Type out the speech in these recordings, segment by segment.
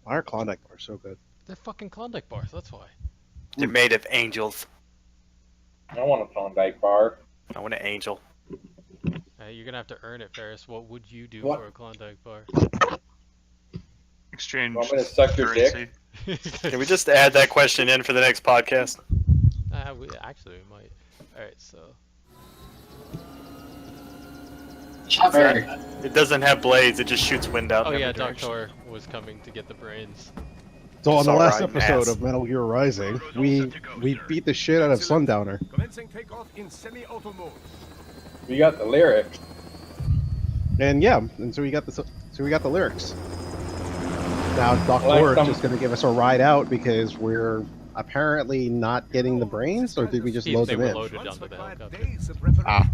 Why are Klondike bars so good? They're fucking Klondike bars, that's why. They're made of angels. I want a Klondike bar. I want an angel. You're gonna have to earn it, Ferris. What would you do What? for a Klondike bar? Exchange Want me to suck your currency. Can we just add that question in for the next podcast? Actually, we might. Alright, so. Chopper. It doesn't have blades, it just shoots wind out. Oh in yeah, every direction. Doctor was coming to get the brains. So on the Saw last Ryan episode ass. of Metal Gear Rising, we beat the shit out of Sundowner. Commencing takeoff in semi-auto mode. We got the lyrics. And yeah, and so we got the lyrics. Now Dr. Like is some- just gonna give us a ride out because we're apparently not getting the brains, or did we just load They them were in? loaded onto the helicopter. Ah.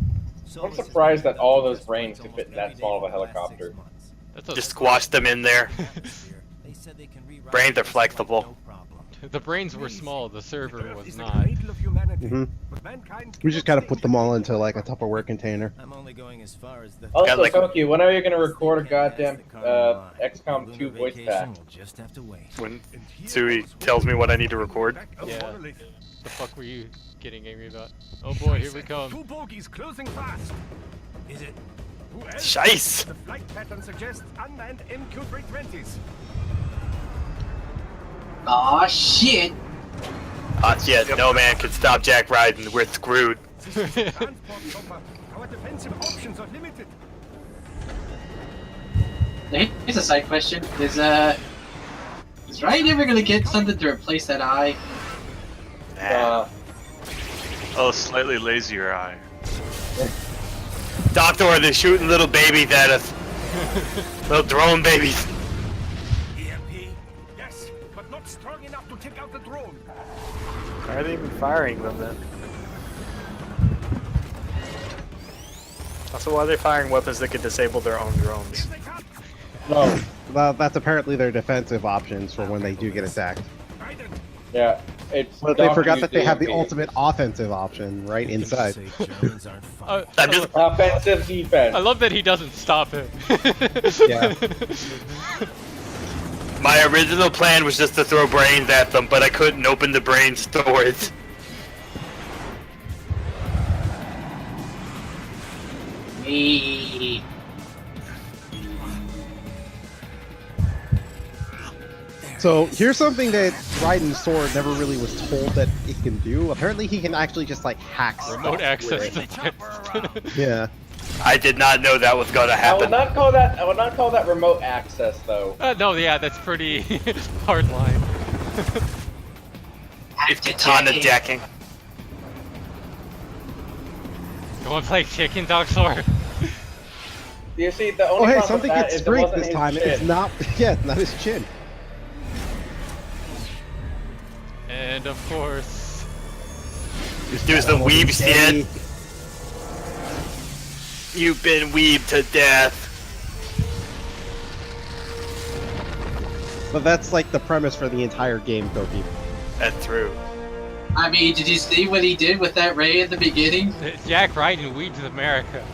I'm surprised that all those brains could fit in that small of a helicopter. That's a, Just squash them in there. Brains are flexible. the brains were small, the server was not. Mhm. We just gotta put them all into like a Tupperware container. I'm only going as far as the Also, like- Koki, when are you gonna record a goddamn XCOM 2 voice pack? We'll just have to wait. When Sui tells me what I need to record. Yeah. The fuck were you getting angry about? Oh boy, here we come. Two bogies closing fast. Is it? Who else? Shice! The flight pattern suggests unmanned MQ-320s. Aw, shit. Yeah, no man can stop Jack Ryden. We're screwed. Transport chopper. Our defensive options are limited. Here's a side question. Is Ryan ever gonna get something to replace that eye? Oh, slightly lazier eye. Doctor, they're shooting little babies at us. Little drone babies. EMP? Yes, but not strong enough to take out the drone. Why are they even firing them then? Also, why are they firing weapons that can disable their own drones? They come. No. Well, that's apparently their defensive options for when they do get attacked. Raiden. Yeah, it's. But they forgot Dr. that they have the UDMP. ultimate offensive option right inside. I'm just Offensive defense. I love that he doesn't stop him. Yeah. My original plan was just to throw brains at them, but I couldn't open the brain storage. Me. So here's something that Raiden's sword never really was told that it can do. Apparently he can actually just like hack stuff Remote access with to it. Yeah. I did not know that was gonna I would happen. not call that. I would not call that remote access, though. No, yeah, that's pretty hard line. It's katana jacking. You wanna play chicken, Doctor? You see, the Oh only hey, problem something with that gets is it straight wasn't this his time. chin. It's not. Yeah, it's not his chin. And of course, There's the Weebstep. You've been weebed to death. But that's like the premise for the entire game, Koki. That's true. I mean, did you see what he did with that ray at the beginning? Jack Ryden weeds America.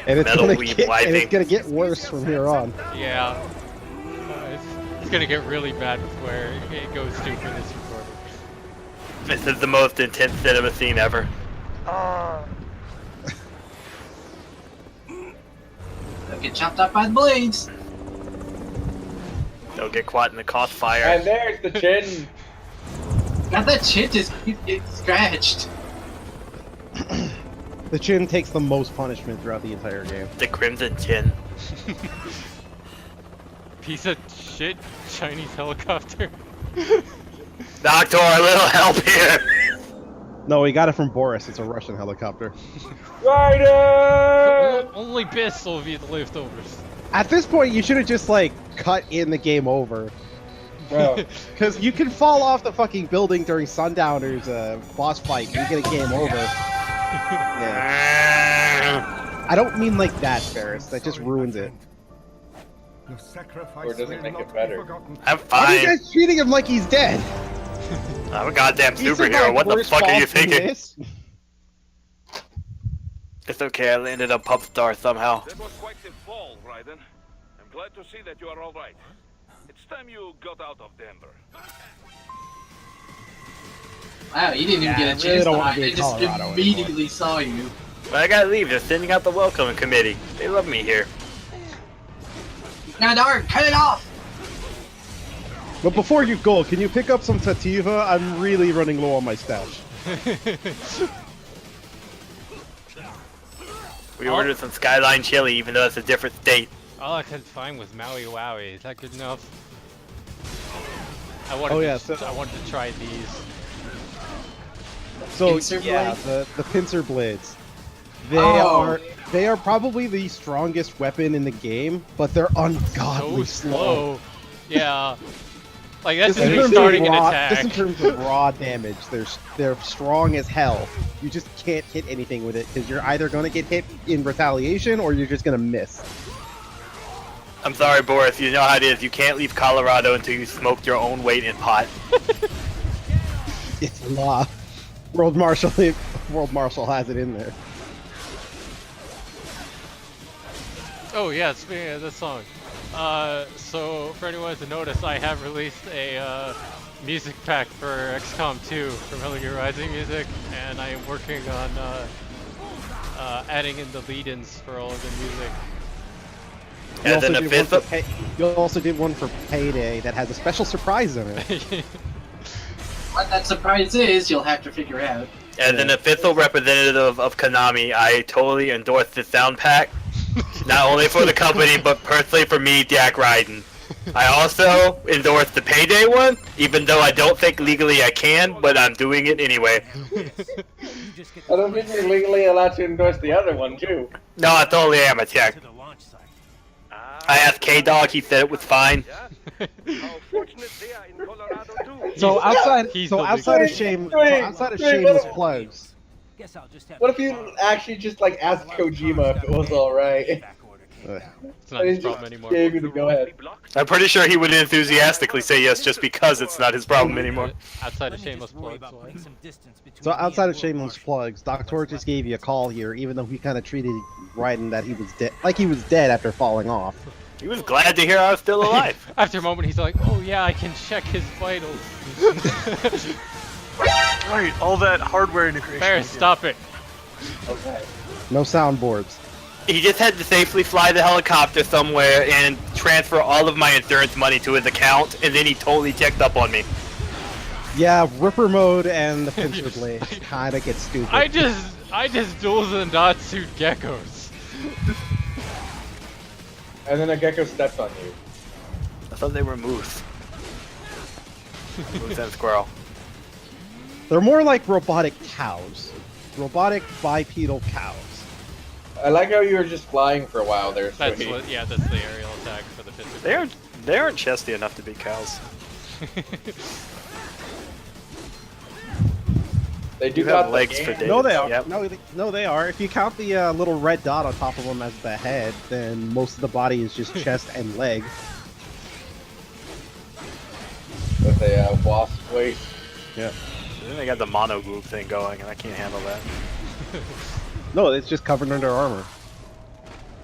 And it's Metal gonna weeb get, and wiping. it's gonna get worse from here on. Yeah. It's gonna get really bad with where it goes to for this recording. This is the most intense cinema scene ever. They'll get chopped up by the blades. Don't get caught in the crossfire. And there's the chin. Got that chin just it's scratched. The chin takes the most punishment throughout the entire game. The crimson chin. Piece of shit Chinese helicopter. Doctor, a little help here. No, we got it from Boris. It's a Russian helicopter. Raiden! Only Biss will be the leftovers. At this point, you should have just like cut in the game over. Bro, Because you can fall off the fucking building during Sundowner's boss fight. You get a game over. Yeah. I don't mean like that, Ferris. That just ruins it. Your sacrifice Or does it will make not it be better? forgotten. I'm Why are you fine. guys treating him like he's dead? I'm a goddamn He's superhero. like What the worse fuck are you off than thinking? this. It's okay, I landed on Pub Star somehow. That was quite the fall, Raiden. I'm glad to see that you are all right. It's time you got out of Denver? Wow, you didn't even Yeah, get a I chance really don't to wanna hide. be They in just Colorado immediately saw you. But I gotta leave. They're sending out the welcoming committee. They love me here. Now, darn, cut it off! But before you go, can you pick up some sativa? I'm really running low on my stash. We ordered some Skyline chili, even though it's a different state. All I could find was Maui Wowie. Is that good enough? I wanted to try these. So Pincer yeah, blade? the pincer blades. Oh. They are probably the strongest weapon in the game, but they're ungodly So slow. slow. Yeah. Like that's Just in just terms starting of an raw, attack. just in terms of raw damage, they're strong as hell. You just can't hit anything with it because you're either going to get hit in retaliation or you're just going to miss. I'm sorry, Boris. You know how it is. You can't leave Colorado until you smoked your own weight in pot. It's law. World Marshal has it in there. Oh yeah, speaking of this song. So for anyone to notice, I have released a music pack for XCOM 2 from Metal Gear Rising music, and I am working on adding in the lead-ins for all of the music. And then the fifth. You also did one for Payday that has a special surprise in it. What that surprise is, you'll have to figure out. As an official representative of Konami, I totally endorse this sound pack. Not only for the company, but personally for me, Jack Ryden. I also endorse the Payday one, even though I don't think legally I can, but I'm doing it anyway. I don't think you're legally allowed to endorse the other one, too. No, I totally am a tech. I asked K-Dog, he said it was fine. So outside of Wait, shameless plugs. What if you actually just like asked Kojima if it was alright? It's not his problem anymore. Gave you the go ahead. I'm pretty sure he would enthusiastically say yes just because it's not his problem anymore. Outside of shameless plugs. Why? So outside of shameless plugs, Dr. just gave you a call here, even though he kind of treated Raiden that he was dead, like he was dead after falling off. He was glad to hear I was still alive. After a moment, he's like, "Oh yeah, I can check his vitals." Right, all that hardware integration. Barris, stop it. Okay. No soundboards. He just had to safely fly the helicopter somewhere and transfer all of my insurance money to his account, and then he totally checked up on me. Yeah, Ripper mode and the pincer blade kind of get stupid. I just dual Zendatsu geckos. And then a gecko steps on you. I thought they were moose. Moose and squirrel. They're more like robotic cows. Robotic bipedal cows. I like how you were just flying for a while there. That's Sweet. what, yeah, that's the aerial attack for the picture. They aren't chesty enough to be cows. They do You have got legs the for game. days. No, they are. Yep. No, they are. If you count the little red dot on top of them as the head, then most of the body is just chest and leg. With a wasp waist. Yeah. Then they got the mono group thing going, and I can't handle that. No, it's just covered under armor.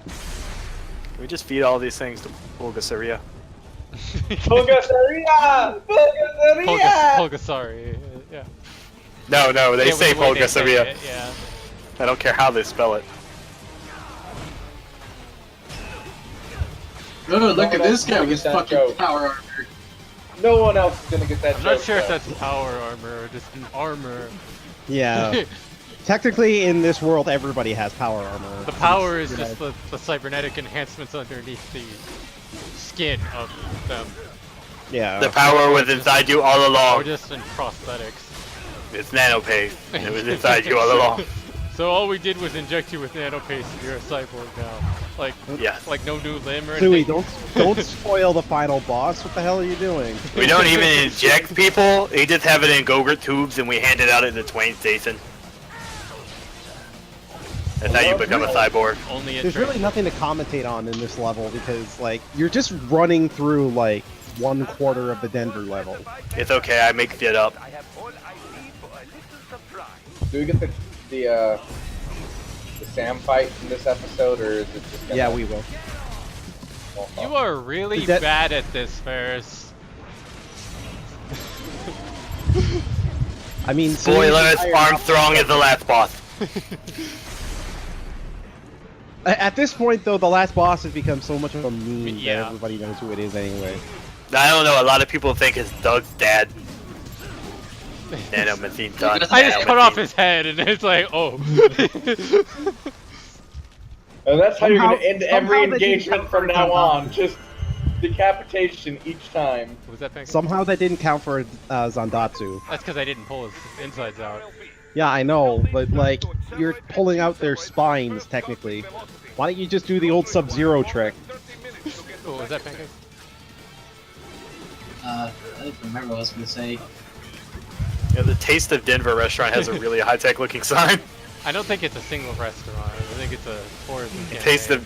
Can we just feed all these things to Bulgasaria? Bulgasaria! Bulgasaria! Pulgasari, yeah. No, they Yeah, say the way they say Bulgasaria. it, yeah. I don't care how they spell it. Oh, look at one this else guy gonna with get that fucking joke. power armor. No one else is gonna get that I'm not joke, sure if though. that's power armor or just an armor. Yeah. Technically, in this world, everybody has power armor. The power is You just know. the cybernetic enhancements underneath the skin of them. Yeah. The power was inside you all Or along. just in prosthetics. It's nanopaste. It was inside you all along. So all we did was inject you with nanopaste and you're a cyborg now. Like, Yeah. like no new limb or Suey, anything. don't spoil the final boss. What the hell are you doing? We don't even inject people. We just have it in Go-Gurt tubes and we hand it out at the Twain station. That's how you become a cyborg. Only There's really nothing to commentate on in this level because, like, you're just running through, like, 1/4 of the Denver level. It's okay, I make shit up. I have all I need for a little surprise. Do we get the Sam fight in this episode, or is it just gonna... Yeah, we will. You are really Is that- bad at this, Ferris. I mean, Spoilers, Celine- Armstrong is the last boss. At this point, though, the last boss has become so much of a meme Yeah. that everybody knows who it is anyway. I don't know, a lot of people think it's Doug's dad. Nanomachine done. I just cut off his head, and it's like, oh. And that's how you're Somehow- gonna end somehow every they didn't engagement count from for now Zandatsu. on. Just decapitation each time. Was that Pancake? Somehow that didn't count for Zandatsu. That's because I didn't pull his insides out. Yeah, I know, but like, you're pulling out their spines, technically. Why don't you just do the old Sub-Zero trick? Oh, was that Pancake? I don't remember what I was gonna say. Yeah, the Taste of Denver restaurant has a really high-tech looking sign. I don't think it's a single restaurant. I think it's a tourism campaign. Taste of...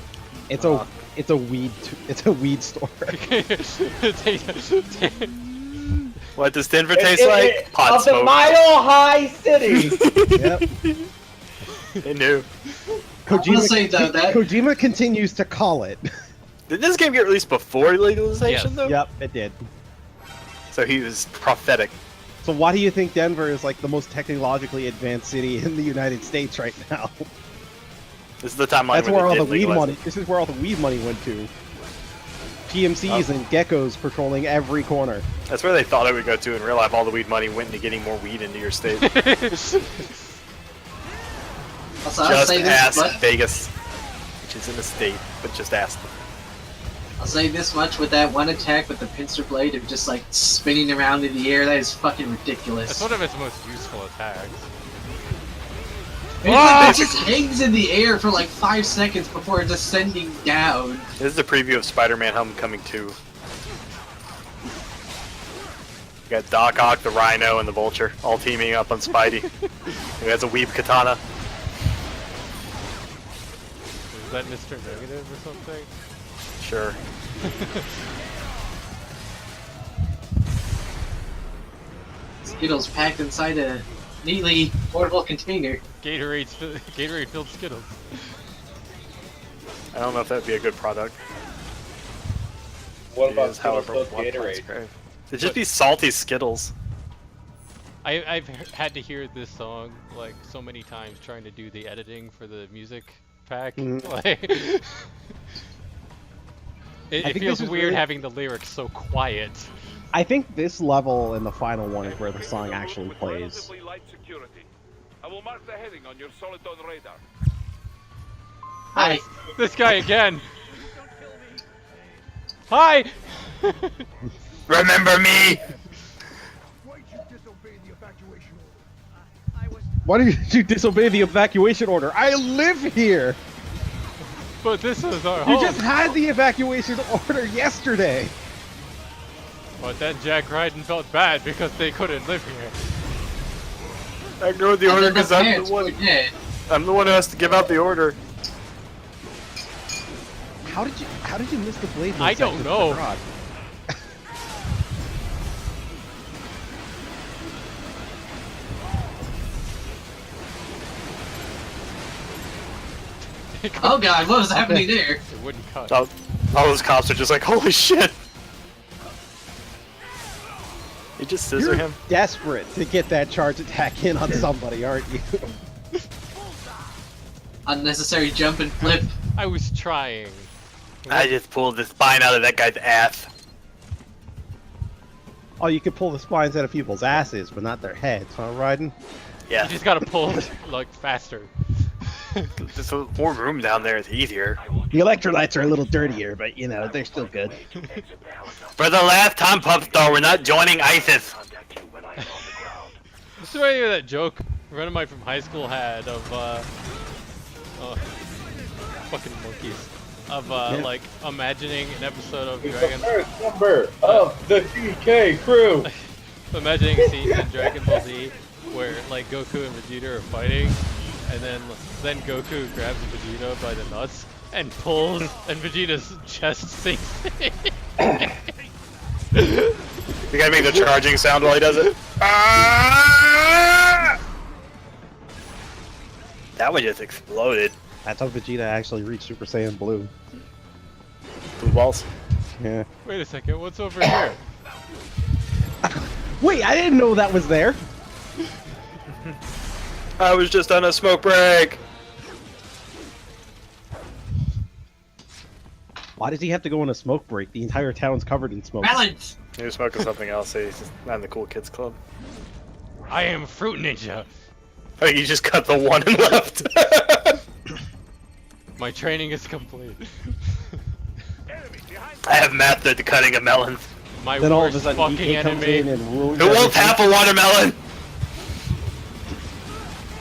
It's a weed store. What does Denver taste like? Pot of the smoke. Mile High City! Yep. They knew. will say, though, that- Kojima continues to call it. Did this game get released before legalization, Yes. though? Yep, it did. So he was prophetic. So why do you think Denver is like the most technologically advanced city in the United States right now? This is the timeline That's when where they all did the weed legalize money. it. This is where all the weed money went to. PMCs and geckos patrolling every corner. That's where they thought it would go to in real life. All the weed money went into getting more weed into your state. Also, I'll Just say this ask much. Vegas, which is in the state, but just ask them. I'll say this much with that one attack with the pincer blade of just like spinning around in the air. That is fucking ridiculous. That's one of its most useful attacks. It's like it just hangs in the air for like 5 seconds before descending down. This is a preview of Spider-Man Homecoming 2. You got Doc Ock, the Rhino, and the Vulture all teaming up on Spidey, who has a weeb katana. Is that Mr. Negative or something? Sure. Skittles packed inside a neatly portable container. Gatorade filled Skittles. I don't know if that'd be a good product. What It about is, however, Skittles one Gatorade? plant's great. It'd just be salty Skittles. I've had to hear this song like so many times trying to do the editing for the music pack. Mhm. Like, it think feels this is weird really- having the lyrics so quiet. I think this level and the final one is where the song actually plays. Relatively light security. I will mark the heading on your Soliton radar. Hi. This guy again. Hi. Remember me! Why did you disobey the evacuation order? I live here! But this is our You home. just had the evacuation order yesterday! But then Jack Ryden felt bad because they couldn't live here. I ignored the order because I'm the one. Yeah. I'm the one who has to give out the order. How did you miss the blade? I don't know. Oh god, what was happening there? It wouldn't cut. All those cops are just like, holy shit! You just scissor You're him. desperate to get that charge attack in on somebody, aren't you? Unnecessary jump and flip. I was trying. I just pulled the spine out of that guy's ass. Oh, you can pull the spines out of people's asses, but not their heads, huh, Ryden? Yeah, You just gotta pull like faster. there's more room down there. It's easier. The electrolytes are a little dirtier, but you know, they're still good. For the last time, Pup Star, we're not joining ISIS. Just remember that joke a friend of mine from high school had of fucking monkeys. Of like imagining an episode of It's Dragon the first number of the DK crew. imagining a scene in Dragon Ball Z where like Goku and Vegeta are fighting, and then Goku grabs Vegeta by the nuts and pulls, and Vegeta's chest sinks. You gotta make the charging sound while he does it. Ah! That one just exploded. That's how Vegeta actually reached Super Saiyan Blue. Boom. blue balls. Yeah. Wait a second, what's over here? Wait, I didn't know that was there. I was just on a smoke break. Why does he have to go on a smoke break? The entire town's covered in smoke. Balance! He was smoking something else. He's just not in the cool kids club. I am Fruit Ninja. I think you just cut the one and left. My training is complete. I have mastered the cutting of melons. My Then all of a worst sudden, fucking DK comes in enemy. and ruins Who wants everything. half a watermelon?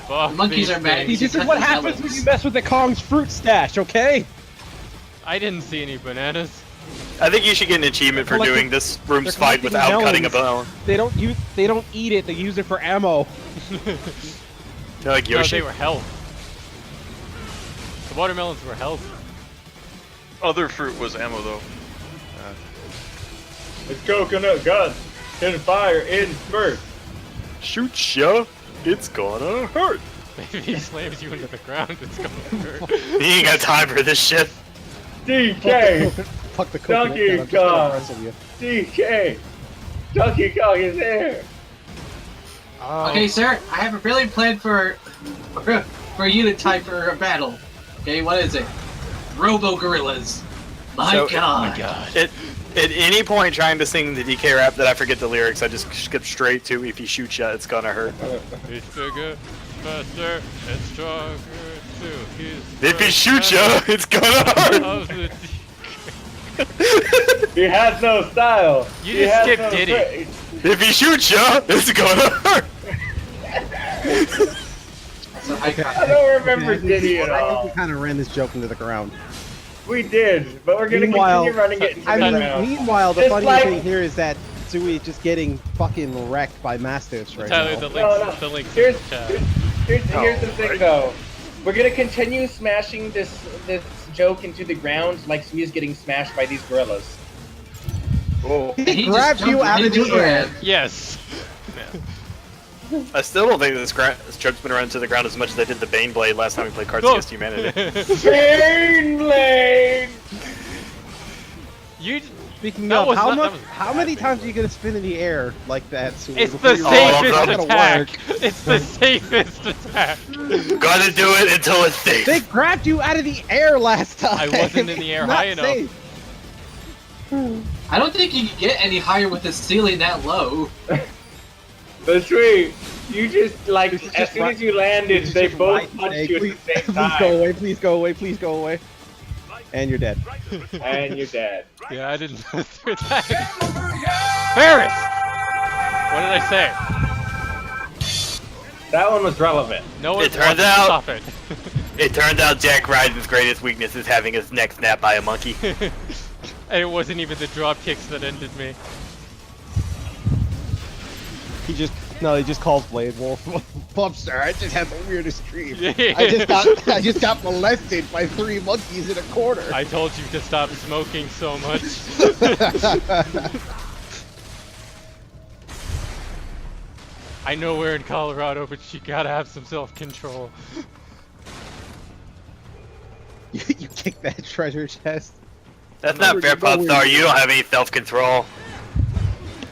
Fuck The monkeys these are mad. things. This is what happens when you mess with the Kong's fruit stash, okay? I didn't see any bananas. I think you should get an achievement for Collecting- doing this room's they're fight collecting without cutting a melons. melon. They don't eat it. They use it for ammo. They're like No, Yoshi. they were health. The watermelons were health. Other fruit was ammo though. It's coconut gun. Can fire in first. Shoot ya! It's gonna hurt. If he slams you into the ground, it's gonna hurt. You ain't got time for this shit. DK! Fuck the coconut Donkey gun, I'm just gonna Kong. wrestle you. DK! Donkey Kong is here! Okay, sir, I have a brilliant plan for a unit type for a battle. Okay, what is it? Robo Gorillas. My So- god. At any point trying to sing the DK rap that I forget the lyrics, I just skip straight to if he shoots ya, it's gonna hurt. He's bigger, faster, and stronger too. He's If he shoots ya, it's gonna hurt. of the He has no style! You He just has skipped no Diddy. face. If he shoots ya, it's gonna hurt. So I don't remember Diddy at I think all. we kind of ran this joke into the ground. We did, but we're gonna Meanwhile- continue running it into I the mean, ground. meanwhile, the Just funny like- thing here is that Sui is just getting fucking wrecked by Mastiffs right Tyler, now. the links, No. the links. Here's, in the chat. here's the thing though. We're gonna continue smashing this joke into the ground like Sui's getting smashed by these gorillas. Oh. He grabbed you out of the air. Yes. I still don't think this joke's been run to the ground as much as I did the Bane Blade last time we played Cards Oh. Against Humanity. Pain Lane! You. Speaking That of, was how not- much? that was- How many times are you gonna spin in the air like that, Sui? It's before the you- safest safest gonna attack. work? It's the safest attack. Gotta do it until it's safe. They grabbed you out of the air last time. I wasn't in the air It's not high enough. safe. I don't think you can get any higher with the ceiling that low. But Sui, you just like This is as just soon right- as you landed, It's they just both right punched today. you Please, at the same please time, go away, please go away, please go away. And you're dead. and you're dead. Yeah, I didn't know through that. Ferris! What did I say? That one was relevant. No one It turns wants to out- stop it. It turned out Jack Ryden's greatest weakness is having his neck snapped by a monkey. And it wasn't even the drop kicks that ended me. He just calls Blade Wolf. Bump sir, I just had the weirdest dream. Yeah. I just got molested by 3 monkeys in a corner. I told you to stop smoking so much. I know we're in Colorado, but you gotta have some self-control. You kick that treasure chest. That's not fair, Popstar. You don't have any self-control.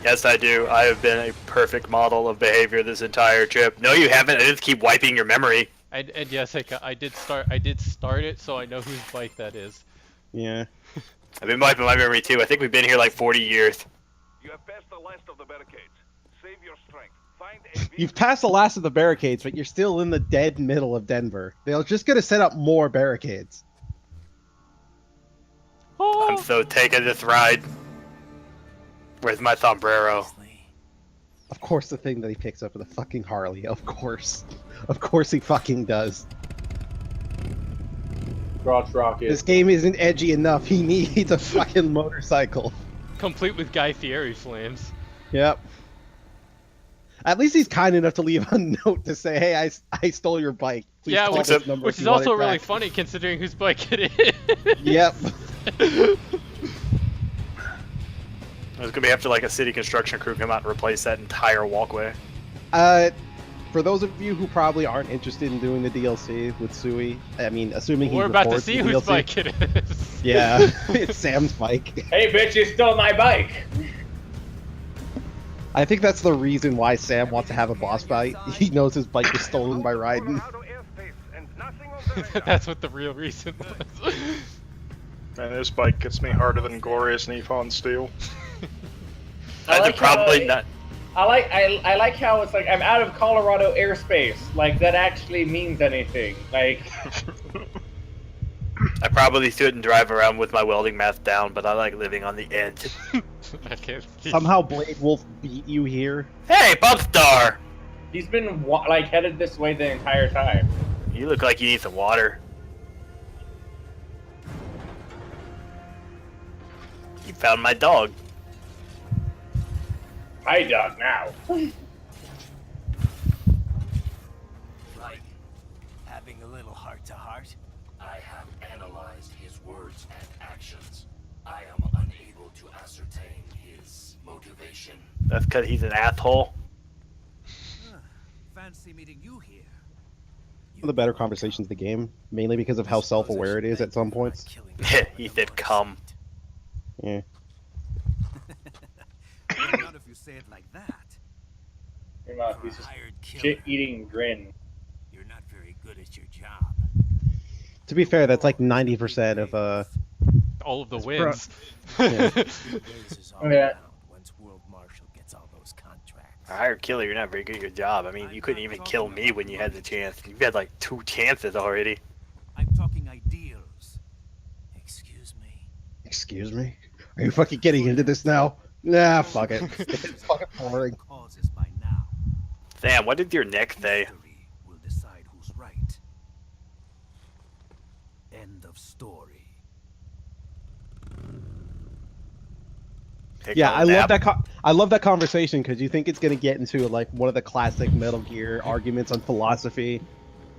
Yes, I do. I have been a perfect model of behavior this entire trip. No, you haven't. I just keep wiping your memory. And yes, I did start it, so I know whose bike that is. Yeah. I've been wiping my memory too. I think we've been here like 40 years. You have passed the last of the barricades. Save your strength. Find a You've passed the last of the barricades, but you're still in the dead middle of Denver. They're just gonna set up more barricades. Oh, I'm so taking this ride. Where's my sombrero? Of course, the thing that he picks up with a fucking Harley. Of course he fucking does. Crotch rocket. This game isn't edgy enough. He needs a fucking motorcycle. complete with Guy Fieri flames. Yep. At least he's kind enough to leave a note to say, "Hey, I stole your bike. Please Yeah, call which, this number which if is you want also it really back." funny considering whose bike it is. Yep. There's gonna be after like a city construction crew come out and replace that entire walkway. for those of you who probably aren't interested in doing the DLC with Sui, I mean, assuming he We're about to records see the whose DLC, bike it is. Yeah, it's Sam's bike. Hey, bitch, you stole my bike. I think that's the reason why Sam wants to have a boss fight. He knows his bike was stolen by Raiden. That's what the real reason was. Man, this bike gets me harder than Glorious Nippon Steel. I like probably how- not. I like how it's like I'm out of Colorado airspace. Like that actually means anything. Like I probably shouldn't drive around with my welding mask down, but I like living on the edge. Okay. Somehow Blade Wolf beat you here. Hey, Bubstar! he's been like headed this way the entire time. You look like you need some water. You found my dog. My dog now. Right. Having a little heart-to-heart? I have analyzed his words and actions. I am unable to ascertain his motivation. That's because he's an asshole. Fancy meeting you here. One of the better conversations in the game, mainly because of how self-aware it is at some points. He said come. Yeah. Not if you say it like that. He's just Hired killer. shit-eating grin. You're not very good at your job. To be fair, that's like 90% of All of the It's wins. Yeah. Raises all Oh, yeah. around once World Marshal gets all those contracts. A hired killer, you're not very good at your job. I mean, you couldn't even kill me when you had the chance. You've had like 2 chances already. I'm talking ideals. Excuse me. Excuse me? Are you fucking getting into this now? Nah, fuck it. It's fucking boring. Causes by now. Sam, what did your neck say? History will decide who's right. End of story. Take Yeah, a I love nap. that. I love that conversation because you think it's gonna get into like one of the classic Metal Gear arguments on philosophy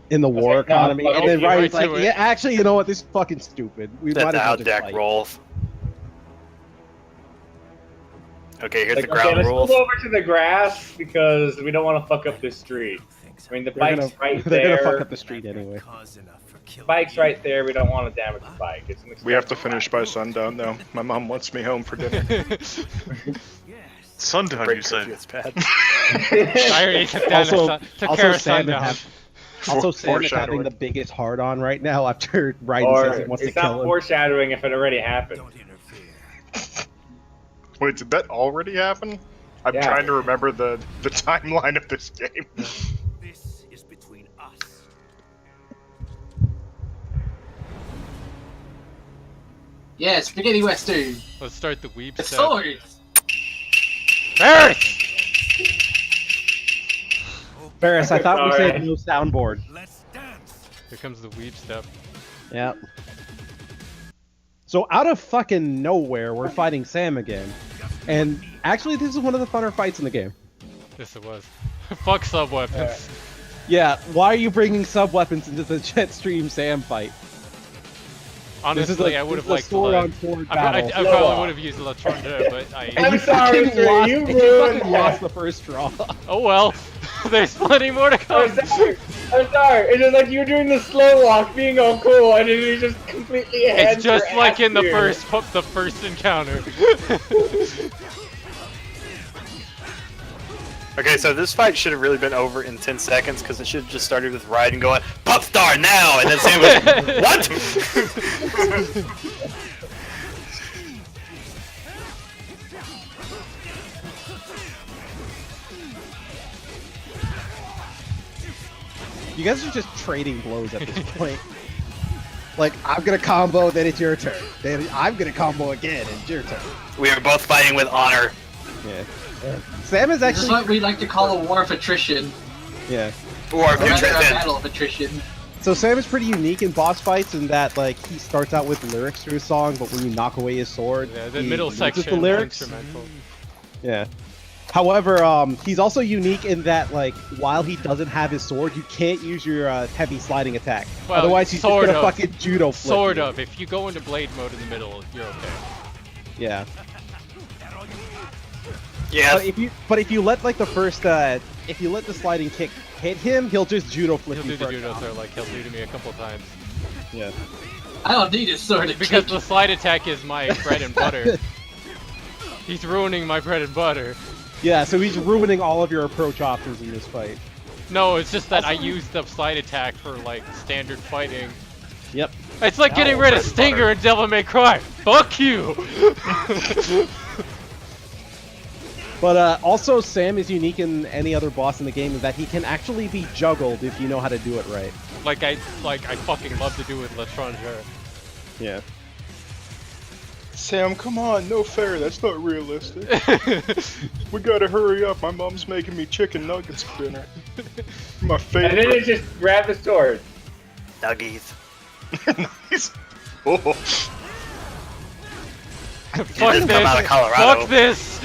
in the war like, no, economy, fuck and then it, Ryan's right like, to it. "Yeah, actually, you know what? This is fucking stupid. We might That's as how well just Jack fight." rolls. Okay, here's Like, the ground let's rules. move over to the grass because we don't want to fuck up this street. I mean, the They're bike's gonna, right they're there. gonna fuck up the street anyway. Bike's right there. We don't want to damage the bike. It's an We have to expensive finish bike. by sundown, though. My mom wants me home for dinner. Yes. Sundown, Break you say? curfew, it's bad. I already took down Also, took also care of Sam, sundown. also Sam is having Foreshadowing. the biggest hard on right now after Raiden Or says he wants to it's not kill him. foreshadowing if it already happened. Don't interfere. Wait, did that already happen? I'm Yeah. trying to remember the timeline of this game. This is between us. Yeah, spaghetti western. Let's start the weeb The step. swords. Ferris! Ferris, I thought we said Alright. no soundboard. Let's dance. Here comes the weeb step. Yeah. So out of fucking nowhere, we're fighting Sam again. And actually, this is one of the funner fights in the game. Yes, it was. Fuck sub weapons. Yeah, why are you bringing sub-weapons into the Jetstream Sam fight? This is Honestly, a- I would this have is a liked to sword-on-sword battle. I probably would have used La Tronde, but I. And I'm you sorry, fucking sir, lost, you and ruined fucking that. lost the first draw. Oh well. There's plenty more to come. I'm sorry. I'm sorry. It's just like you were doing the slow walk, being all cool, and then you just completely hands It's just your like ass in the here. first encounter. Okay, so this fight should have really been over in 10 seconds because it should have just started with Raiden going, Popstar now! And then Sam was, what? You guys are just trading blows at this point. Like, I'm gonna combo, then it's your turn. Then I'm gonna combo again, and it's your turn. We are both fighting with honor. Yeah. Sam is This is actually... what we like to call a war of attrition. Yeah. Or Or rather, a nutrition. battle of attrition. So Sam is pretty unique in boss fights in that, like, he starts out with lyrics to his song, but when you knock away his sword, Yeah, the he middle loses section the lyrics. instrumental. Yeah. However, he's also unique in that, like, while he doesn't have his sword, you can't use your heavy sliding attack. Well, Otherwise, he's just sort gonna of. fucking judo flip Sort you. of. If you go into blade mode in the middle, you're okay. Yeah. Yeah. But if you let like the first if you let the sliding kick hit him, he'll just judo flip He'll you do the for a judo combo. throw like he'll do to me a couple times. Yeah. I don't need a sword to Because kick. the slide attack is my bread and butter. He's ruining my bread and butter. Yeah, so he's ruining all of your approach options in this fight. No, it's just that I used the slide attack for like standard fighting. Yep. It's like getting rid of Stinger in Devil May Cry. Fuck you! But also, Sam is unique in any other boss in the game in that he can actually be juggled if you know how to do it right. like I fucking love to do with L'étranger. Yeah. Sam, come on, no fair, that's not realistic. We gotta hurry up, my mom's making me chicken nuggets for dinner. My And then it favorite. just grab the sword. Nuggies. Nice. Oh. Fuck just come out of Colorado. Fuck this!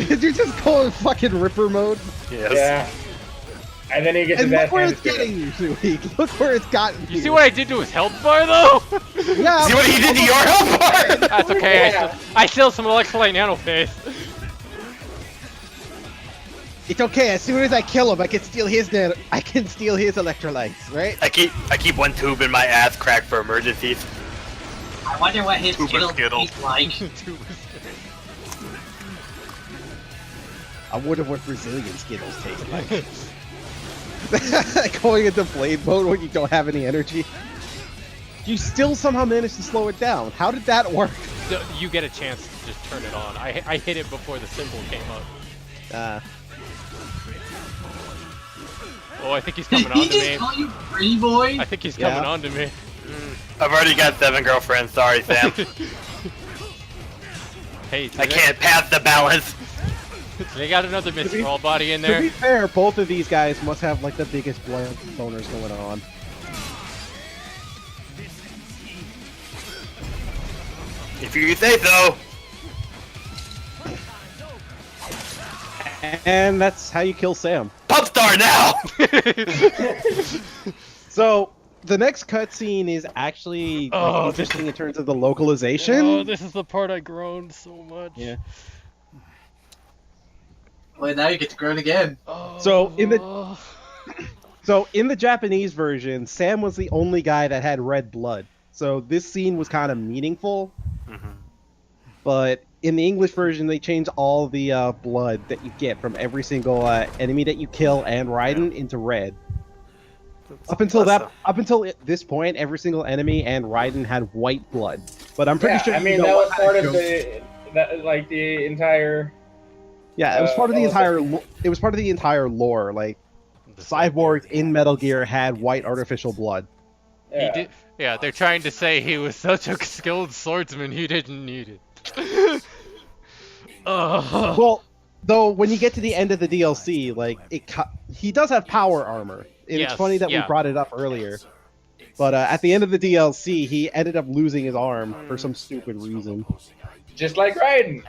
Did you just call it fucking Ripper mode? Yes. Yeah. And then he gets And his look ass where handed it's to him. getting you, Suik. Look where it's gotten You see what I did to his health bar though? Yeah. See what he did to your health bar? That's okay. Yeah. I still some electrolyte nanophase. It's okay. As soon as I kill him, I can steal his electrolytes, right? I keep one tube in my ass crack for emergencies. I wonder what his Super Skittles Skittle. taste like. I wonder what Brazilian Skittles taste like. Going into blade mode when you don't have any energy. You still somehow managed to slow it down. How did that work? You get a chance to just turn it on. I hit it before the symbol came up. Oh, I think he's Did coming he on to just me. call you pretty boy? I think he's coming Yeah. on to me. I've already got 7 girlfriends, sorry Sam. Hey, I can't pass the balance. They got another Miss be- Brawl body in To be there. fair, both of these guys must have like the biggest boners going on. If you say so. And that's how you kill Sam. Pop star now! So the next cutscene is actually Oh, interesting in terms of the localization. Oh, this is the part I groaned so much. Yeah. Well, now you get to groan again. Oh. So in the Japanese version, Sam was the only guy that had red blood. So this scene was kind of meaningful. But in the English version, they changed all the blood that you get from every single enemy that you kill and Raiden into red. Up until this point, every single enemy and Raiden had white blood. But I'm pretty Yeah, sure I you mean know that what was kind part of joke- the entire. Yeah, it was part of the what was entire. It was part of the entire lore. Like cyborgs in Metal Gear had white artificial blood. Yeah. He did. Yeah, they're trying to say he was such a skilled swordsman. He didn't need it. Ugh. Well, though, when you get to the end of the DLC, like he does have power armor. And Yes, it's funny that yeah. we brought it up earlier. But at the end of the DLC, he ended up losing his arm for some stupid reason. Just like Raiden.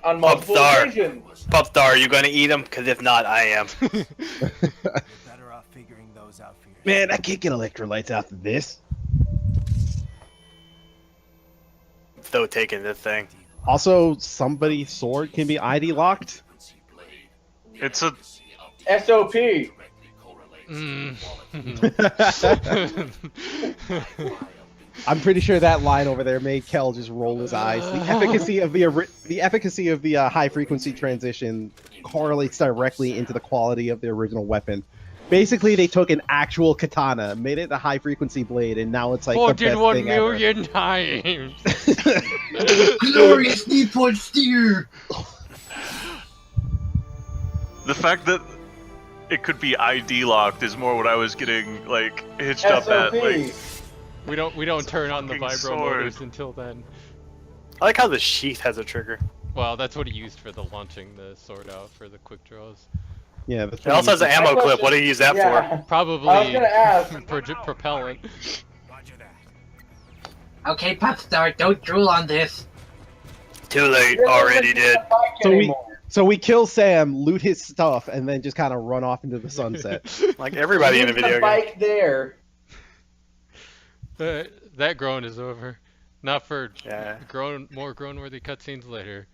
On Pop multiple star. occasions. Pop star, are you gonna eat them? Because if not, I am. Better off figuring those out for yourself. Man, I can't get electrolytes after this. Still taking this thing. Also, somebody's sword can be ID locked. It's a SOP. Mm. I'm pretty sure that line over there made Kel just roll his eyes. The efficacy of the high frequency transition correlates directly into the quality of the original weapon. Basically, they took an actual katana, made it a high frequency blade, and now it's like the best 41 thing ever. million times. Glorious Newport steer! the fact that it could be ID locked is more what I was getting like hitched up at. Like, We don't turn on the Fucking vibro sword. motors until then. I like how the sheath has a trigger. Well, that's what he used for the launching the sword out for the quick draws. Yeah, that's It also has an My ammo clip. question- What do you use that for? yeah. Probably I was gonna ask. propellant. Roger that. Okay, Popstar, don't drool on this. Too late. You're not Already listening did. to Mike So we- anymore. So we kill Sam, loot his stuff, and then just kind of run off into the sunset. Like everybody in a Leave video the game. bike there. That groan is over. Not for Yeah. more groan-worthy cutscenes later.